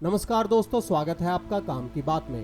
नमस्कार दोस्तों, स्वागत है आपका काम की बात में।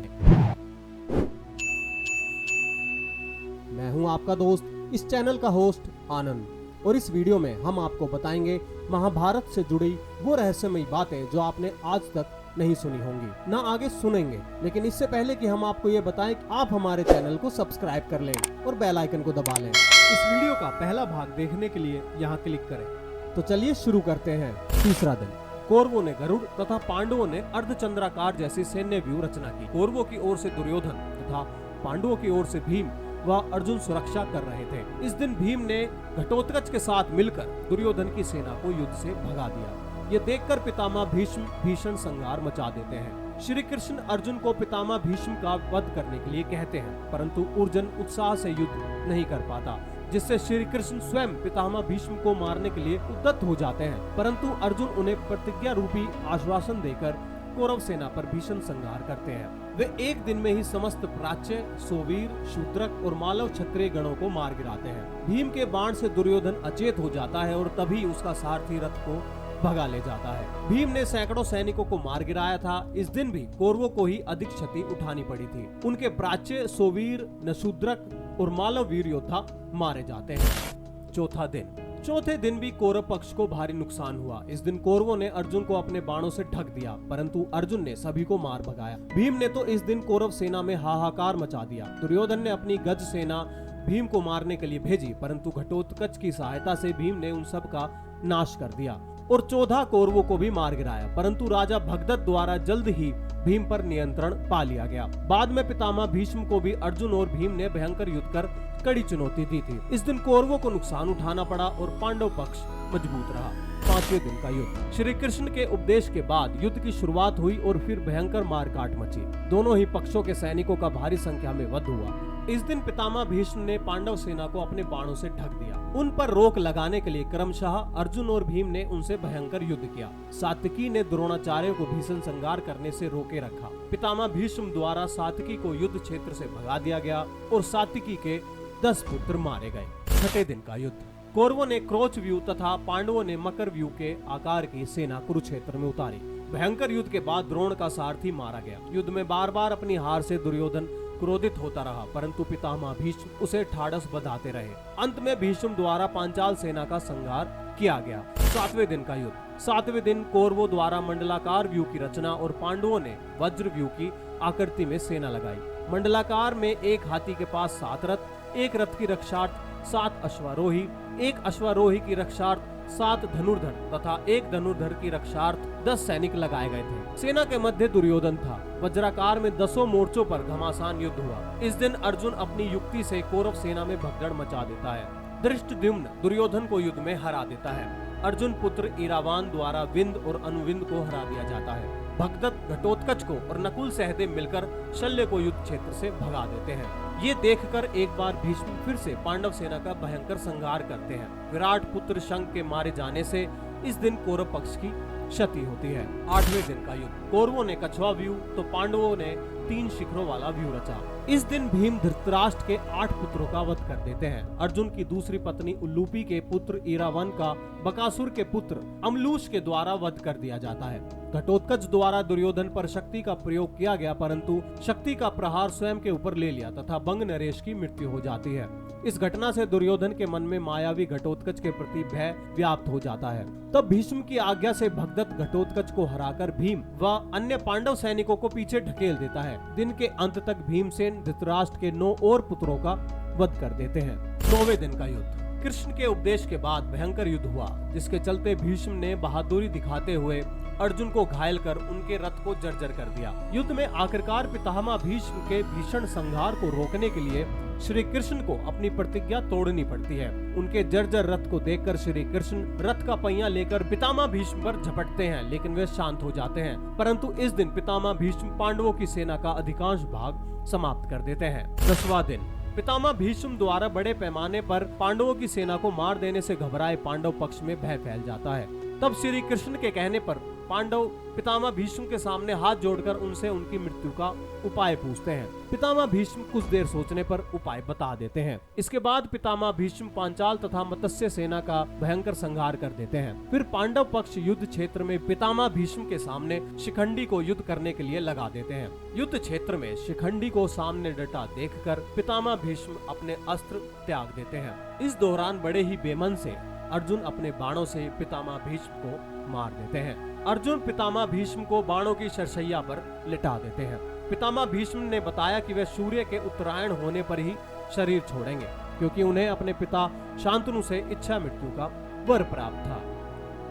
मैं हूं आपका दोस्त, इस चैनल का होस्ट आनंद, और इस वीडियो में हम आपको बताएंगे महाभारत से जुड़ी वो रहस्यमयी बातें जो आपने आज तक नहीं सुनी होंगी, ना आगे सुनेंगे। लेकिन इससे पहले कि हम आपको ये बताएं कि आप हमारे चैनल को सब्सक्राइब कर लें और बेल आइकन को दबा लें। इस वीडियो का पहला भाग देखने के लिए यहाँ क्लिक करें। तो चलिए शुरू करते हैं। तीसरा दिन। कौरवों ने गरुड़ तथा पांडवों ने अर्धचंद्राकार जैसी सैन्य व्यू रचना की। कौरवों की ओर से दुर्योधन तथा पांडवों की ओर से भीम व अर्जुन सुरक्षा कर रहे थे। इस दिन भीम ने घटोत्कच के साथ मिलकर दुर्योधन की सेना को युद्ध से भगा दिया। ये देखकर पितामह भीष्म भीषण संहार मचा देते हैं। श्री कृष्ण अर्जुन को पितामह भीष्म का वध करने के लिए कहते हैं, परंतु अर्जुन उत्साह से युद्ध नहीं कर पाता, जिससे श्री कृष्ण स्वयं पितामह भीष्म को मारने के लिए उद्यत हो जाते हैं। परंतु अर्जुन उन्हें प्रतिज्ञा रूपी आश्वासन देकर कौरव सेना पर भीषण संहार करते हैं। वे एक दिन में ही समस्त प्राच्य, सोवीर, शूद्रक और मालव क्षत्रिय गणों को मार गिराते हैं। भीम के बाण से दुर्योधन अचेत हो जाता है और तभी उसका सारथी रथ को भगा ले जाता है। भीम ने सैकड़ों सैनिकों को मार गिराया था। इस दिन भी कौरवों को ही अधिक क्षति उठानी पड़ी थी। उनके प्राच्य, सोवीर, नशूद्रक और मालव वीर योद्धा मारे जाते हैं। चौथा दिन। चौथे दिन भी कौरव पक्ष को भारी नुकसान हुआ। इस दिन कौरवों ने अर्जुन को अपने बाणों से ढक दिया, परंतु अर्जुन ने सभी को मार भगाया। भीम ने तो इस दिन कौरव सेना में हाहाकार मचा दिया। दुर्योधन ने अपनी गज सेना भीम को मारने के लिए भेजी, परंतु घटोत्कच की सहायता से भीम ने उन सब का नाश कर दिया और 14 कौरवों को भी मार गिराया। परंतु राजा भगदत्त द्वारा जल्द ही भीम पर नियंत्रण पा लिया गया। बाद में पितामह भीष्म को भी अर्जुन और भीम ने भयंकर युद्ध कर कड़ी चुनौती दी थी। इस दिन कौरवों को नुकसान उठाना पड़ा और पांडव पक्ष मजबूत रहा। पांचवें दिन का युद्ध। श्री कृष्ण के उपदेश के बाद युद्ध की शुरुआत हुई और फिर भयंकर मारकाट मची। दोनों ही पक्षों के सैनिकों का भारी संख्या में वध हुआ। इस दिन पितामह भीष्म ने पांडव सेना को अपने बाणों से ढक दिया। उन पर रोक लगाने के लिए क्रमशः अर्जुन और भीम ने उनसे भयंकर युद्ध किया। सात्विकी ने द्रोणाचार्य को भीषण संहार करने से रोके रखा। पितामह भीष्म द्वारा सात्विकी को युद्ध क्षेत्र से भगा दिया गया और सात्विकी के 10 पुत्र मारे गए। छठे दिन का युद्ध। कौरवों ने क्रोच व्यू तथा पांडवों ने मकर व्यू के आकार की सेना कुरुक्षेत्र में उतारी। भयंकर युद्ध के बाद द्रोण का सारथी मारा गया। युद्ध में बार बार अपनी हार से दुर्योधन क्रोधित होता रहा, परंतु पितामह भीष्म उसे ठाड़स बधाते रहे। अंत में भीष्म द्वारा पांचाल सेना का संहार किया गया। सातवें दिन का युद्ध। सातवें दिन कौरवों द्वारा मंडलाकार व्यू की रचना और पांडवों ने वज्र व्यू की आकृति में सेना लगाई। मंडलाकार में एक हाथी के पास 7 रथ, एक रथ की रक्षार्थ 7 अश्वारोही, एक अश्वारोही की रक्षार्थ 7 धनुर्धर तथा एक धनुर्धर की रक्षार्थ 10 सैनिक लगाए गए थे। सेना के मध्य दुर्योधन था। वज्राकार में 10 मोर्चों पर घमासान युद्ध हुआ। इस दिन अर्जुन अपनी युक्ति से कौरव सेना में भगदड़ मचा देता है। धृष्टद्युम्न दुर्योधन को युद्ध में हरा देता है। अर्जुन पुत्र इरावान द्वारा विंद और अनुविंद को हरा दिया जाता है। भगदत्त घटोत्कच को और नकुल सहदेव मिलकर शल्य को युद्ध क्षेत्र से भगा देते हैं। ये देखकर एक बार भीष्म फिर से पांडव सेना का भयंकर संहार करते हैं। विराट पुत्र शंख के मारे जाने से इस दिन कौरव पक्ष की क्षति होती है। 8वें दिन का युद्ध। कौरवों ने कछुआ व्यू तो पांडवों ने 3 शिखरों वाला व्यू रचा। इस दिन भीम धृतराष्ट्र के 8 पुत्रों का वध कर देते हैं। अर्जुन की दूसरी पत्नी उल्लूपी के पुत्र इरावन का बकासुर के पुत्र अमलूष के द्वारा वध कर दिया जाता है। घटोत्कच द्वारा दुर्योधन पर शक्ति का प्रयोग किया गया, परंतु शक्ति का प्रहार स्वयं के ऊपर ले लिया तथा बंग नरेश की मृत्यु हो जाती है। इस घटना से दुर्योधन के मन में मायावी घटोत्कच के प्रति भय व्याप्त हो जाता है। तब भीष्म की आज्ञा से भगदत्त घटोत्कच को हराकर भीम व अन्य पांडव सैनिकों को पीछे ढकेल देता है। दिन के अंत तक भीमसेन धृतराष्ट्र के 9 और पुत्रों का वध कर देते हैं। 9वें दिन का युद्ध। कृष्ण के उपदेश के बाद भयंकर युद्ध हुआ, जिसके चलते भीष्म ने बहादुरी दिखाते हुए अर्जुन को घायल कर उनके रथ को जर्जर कर दिया। युद्ध में आखिरकार पितामह भीष्म के भीषण संहार को रोकने के लिए श्री कृष्ण को अपनी प्रतिज्ञा तोड़नी पड़ती है। उनके जर्जर रथ को देखकर श्री कृष्ण रथ का पहिया लेकर पितामह भीष्म पर झपटते हैं, लेकिन वे शांत हो जाते हैं। परंतु इस दिन पितामह भीष्म पांडवों की सेना का अधिकांश भाग समाप्त कर देते हैं। 10वां दिन। पितामह भीष्म द्वारा बड़े पैमाने पर पांडवों की सेना को मार देने से घबराए पांडव पक्ष में भय फैल जाता है। तब श्री कृष्ण के कहने पर पांडव पितामह भीष्म के सामने हाथ जोड़कर उनसे उनकी मृत्यु का उपाय पूछते हैं। पितामह भीष्म कुछ देर सोचने पर उपाय बता देते हैं। इसके बाद पितामह भीष्म पांचाल तथा मत्स्य सेना का भयंकर संहार कर देते हैं। फिर पांडव पक्ष युद्ध क्षेत्र में पितामह भीष्म के सामने शिखंडी को युद्ध करने के लिए लगा देते हैं। युद्ध क्षेत्र में शिखंडी को सामने डटा देखकर पितामह भीष्म अपने अस्त्र त्याग देते हैं। इस दौरान बड़े ही बेमन से अर्जुन अपने बाणों से पितामह भीष्म को मार देते हैं। अर्जुन पितामह भीष्म को बाणों की शरशैया पर लिटा देते हैं। पितामह भीष्म ने बताया कि वे सूर्य के उत्तरायण होने पर ही शरीर छोड़ेंगे, क्योंकि उन्हें अपने पिता शांतनु से इच्छा मृत्यु का वर प्राप्त था।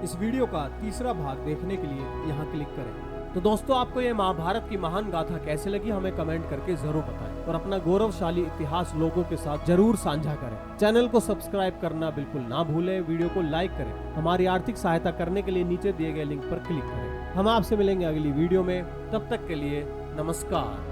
इस वीडियो का तीसरा भाग देखने के लिए यहाँ क्लिक करें। तो दोस्तों, आपको ये महाभारत की महान गाथा कैसे लगी हमें कमेंट करके जरूर बताएं और अपना गौरवशाली इतिहास लोगों के साथ जरूर साझा करें। चैनल को सब्सक्राइब करना बिल्कुल ना भूलें, वीडियो को लाइक करें। हमारी आर्थिक सहायता करने के लिए नीचे दिए गए लिंक पर क्लिक करें। हम आपसे मिलेंगे अगली वीडियो में, तब तक के लिए नमस्कार।